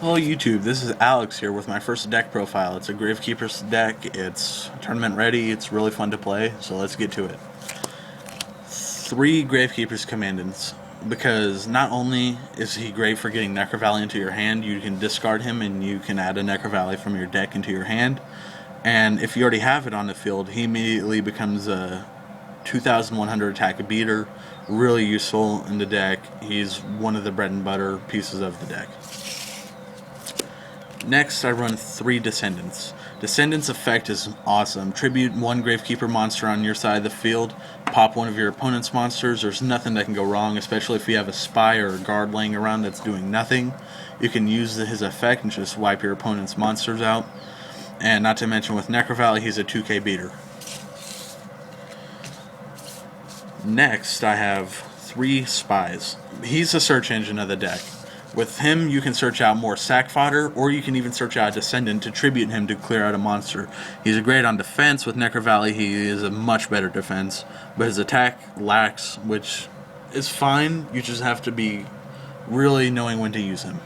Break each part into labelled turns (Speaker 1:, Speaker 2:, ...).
Speaker 1: Hello YouTube, this is Alex here with my first deck profile. It's a Gravekeeper deck, it's tournament ready, it's really fun to play, so let's get to it. 3 Gravekeeper's Commandants, because not only is he great for getting Necro Valley into your hand, you can discard him and you can add a Necro Valley from your deck into your hand, and if you already have it on the field, he immediately becomes a 2100 attack beater, really useful in the deck. He's one of the bread and butter pieces of the deck. Next, I run 3 Descendants. Descendants' effect is awesome. Tribute 1 Gravekeeper monster on your side of the field, pop one of your opponent's monsters. There's nothing that can go wrong, especially if you have a spy or a guard laying around that's doing nothing. You can use his effect and just wipe your opponent's monsters out. And not to mention with Necro Valley, he's a 2k beater. Next, I have 3 Spies. He's the search engine of the deck. With him, you can search out more sack fodder, or you can even search out a Descendant to tribute him to clear out a monster. He's great on defense. With Necro Valley, he is a much better defense, but his attack lacks, which is fine. You just have to be really knowing when to use him.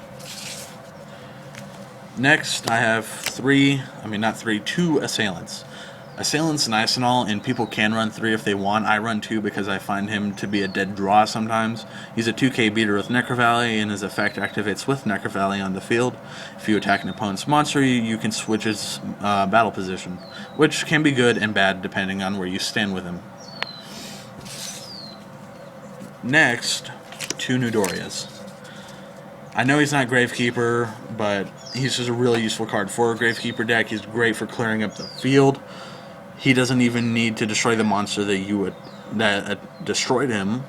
Speaker 1: Next, I have 2 Assailants. Assailant's nice and all, and people can run 3 if they want. I run 2 because I find him to be a dead draw sometimes. He's a 2k beater with Necro Valley, and his effect activates with Necro Valley on the field. If you attack an opponent's monster, you can switch his battle position, which can be good and bad depending on where you stand with him. Next, 2 Nudorias. I know he's not Gravekeeper, but he's just a really useful card for a Gravekeeper deck. He's great for clearing up the field. He doesn't even need to destroy the monster that destroyed him.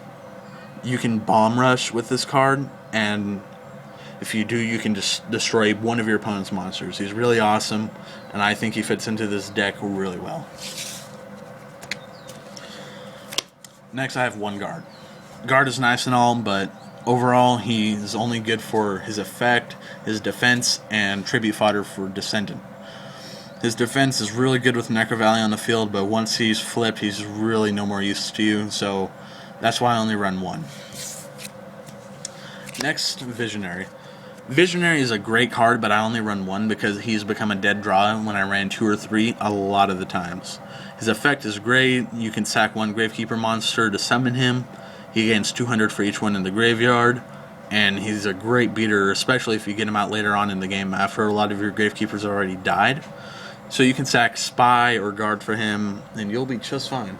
Speaker 1: You can bomb rush with this card, and if you do, you can just destroy one of your opponent's monsters. He's really awesome, and I think he fits into this deck really well. Next, I have 1 Guard. Guard is nice and all, but overall, he's only good for his effect, his defense, and tribute fodder for Descendant. His defense is really good with Necro Valley on the field, but once he's flipped, he's really no more use to you, so that's why I only run 1. Next, Visionary. Visionary is a great card, but I only run 1 because he's become a dead draw when I ran 2 or 3 a lot of the times. His effect is great. You can sack 1 Gravekeeper monster to summon him. He gains 200 for each one in the graveyard, and he's a great beater, especially if you get him out later on in the game after a lot of your Gravekeepers already died. So you can sack Spy or Guard for him, and you'll be just fine.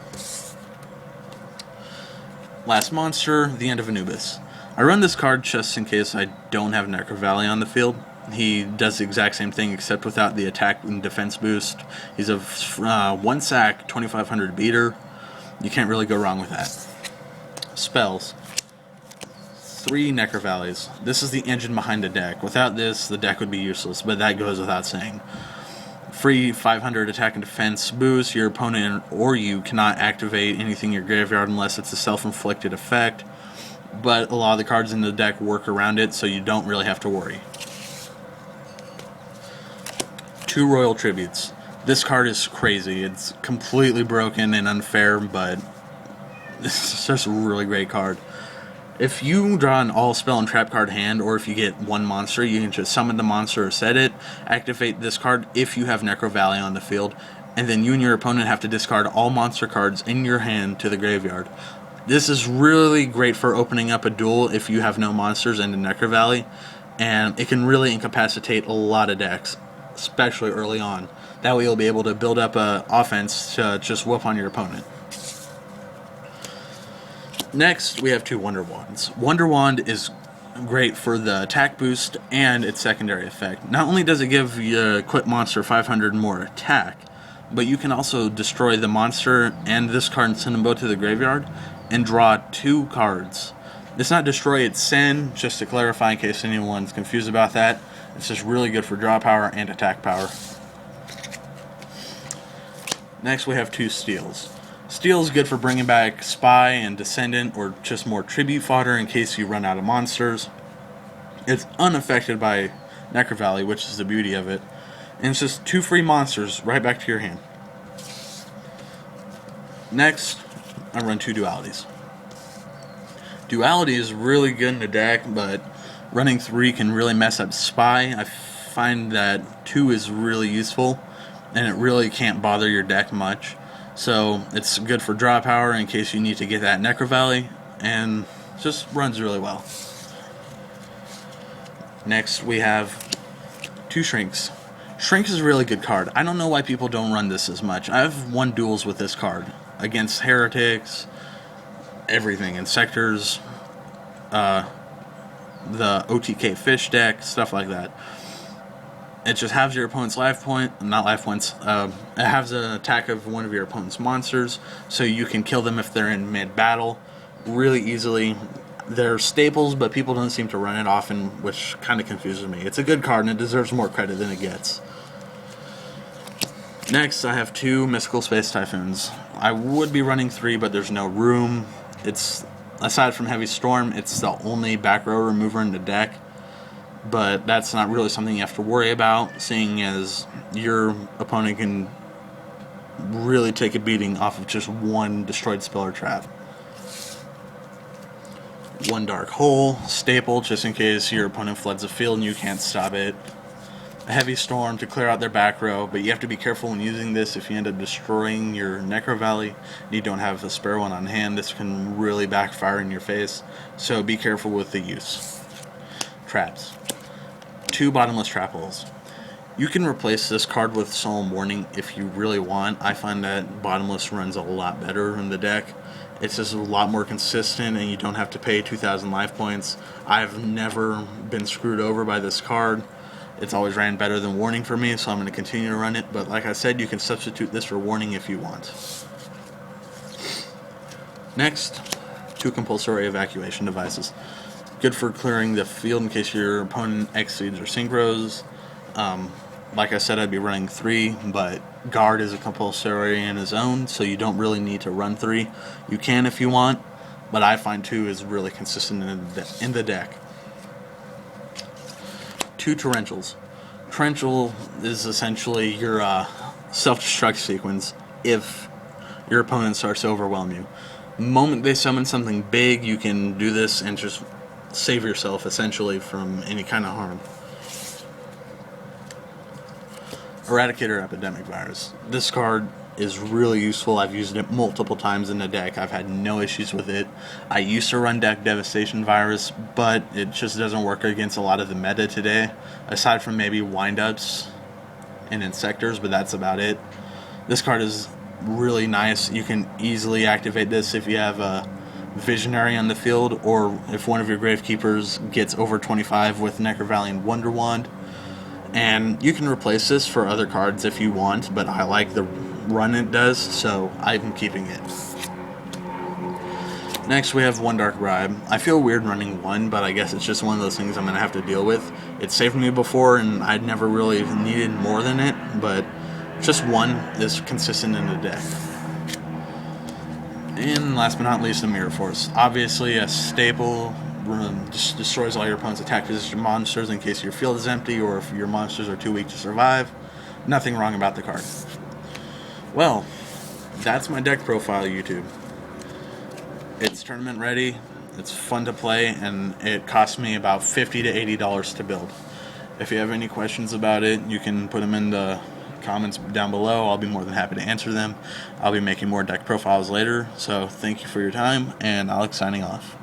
Speaker 1: Last monster, the End of Anubis. I run this card just in case I don't have Necro Valley on the field. He does the exact same thing except without the attack and defense boost. He's a 1 sack, 2500 beater. You can't really go wrong with that. Spells. 3 Necro Valleys. This is the engine behind the deck. Without this, the deck would be useless, but that goes without saying. Free 500 attack and defense boost. Your opponent or you cannot activate anything in your graveyard unless it's a self-inflicted effect, but a lot of the cards in the deck work around it, so you don't really have to worry. 2 Royal Tributes. This card is crazy. It's completely broken and unfair, but it's just a really great card. If you draw an all spell and trap card hand, or if you get 1 monster, you can just summon the monster or set it, activate this card if you have Necro Valley on the field, and then you and your opponent have to discard all monster cards in your hand to the graveyard. This is really great for opening up a duel if you have no monsters into Necro Valley, and it can really incapacitate a lot of decks, especially early on. That way you'll be able to build up an offense to just whoop on your opponent. Next, we have 2 Wonder Wands. Wonder Wand is great for the attack boost and its secondary effect. Not only does it give your equipped monster 500 more attack, but you can also destroy the monster and this card and send them both to the graveyard and draw 2 cards. It's not destroy, it's send, just to clarify in case anyone's confused about that. It's just really good for draw power and attack power. Next, we have 2 Steals. Steel is good for bringing back Spy and Descendant, or just more tribute fodder in case you run out of monsters. It's unaffected by Necro Valley, which is the beauty of it. And it's just 2 free monsters right back to your hand. Next, I run 2 Dualities. Duality is really good in the deck, but running 3 can really mess up Spy. I find that 2 is really useful, and it really can't bother your deck much. So it's good for draw power in case you need to get that Necro Valley, and just runs really well. Next we have 2 Shrinks. Shrink is a really good card. I don't know why people don't run this as much. I've won duels with this card against Heretics, everything, Insectors, the OTK Fish deck, stuff like that. It just halves your opponent's not life points. It halves an attack of one of your opponent's monsters, so you can kill them if they're in mid-battle really easily. They're staples, but people don't seem to run it often, which kind of confuses me. It's a good card, and it deserves more credit than it gets. Next, I have 2 Mystical Space Typhoons. I would be running 3, but there's no room. It's, aside from Heavy Storm, it's the only back row remover in the deck. But that's not really something you have to worry about, seeing as your opponent can really take a beating off of just one destroyed spell or trap. 1 Dark Hole, staple, just in case your opponent floods the field and you can't stop it. A Heavy Storm to clear out their back row, but you have to be careful when using this. If you end up destroying your Necro Valley and you don't have a spare one on hand, this can really backfire in your face, so be careful with the use. Traps. 2 Bottomless Trap Holes. You can replace this card with Solemn Warning if you really want. I find that Bottomless runs a lot better in the deck. It's just a lot more consistent, and you don't have to pay 2,000 life points. I've never been screwed over by this card. It's always ran better than Warning for me, so I'm going to continue to run it. But like I said, you can substitute this for Warning if you want. Next, 2 Compulsory Evacuation Devices. Good for clearing the field in case your opponent exceeds or synchros. Like I said, I'd be running 3, but Guard is a compulsory in his own, so you don't really need to run 3. You can if you want, but I find 2 is really consistent in the deck. 2 Torrentials. Torrential is essentially your self-destruct sequence if your opponent starts to overwhelm you. The moment they summon something big, you can do this and just save yourself essentially from any kind of harm. Eradicator Epidemic Virus. This card is really useful. I've used it multiple times in the deck. I've had no issues with it. I used to run deck Devastation Virus, but it just doesn't work against a lot of the meta today, aside from maybe windups and Insectors, but that's about it. This card is really nice. You can easily activate this if you have a Visionary on the field, or if one of your Gravekeepers gets over 25 with Necro Valley and Wonder Wand. And you can replace this for other cards if you want, but I like the run it does, so I'm keeping it. Next we have 1 Dark Bribe. I feel weird running 1, but I guess it's just one of those things I'm going to have to deal with. It saved me before, and I'd never really needed more than it, but just 1 is consistent in the deck. And last but not least, a Mirror Force. Obviously a staple, just destroys all your opponent's attack position monsters in case your field is empty or if your monsters are too weak to survive. Nothing wrong about the card. Well, that's my deck profile, YouTube. It's tournament ready, it's fun to play, and it cost me about $50 to $80 to build. If you have any questions about it, you can put them in the comments down below. I'll be more than happy to answer them. I'll be making more deck profiles later, so thank you for your time, and Alex signing off.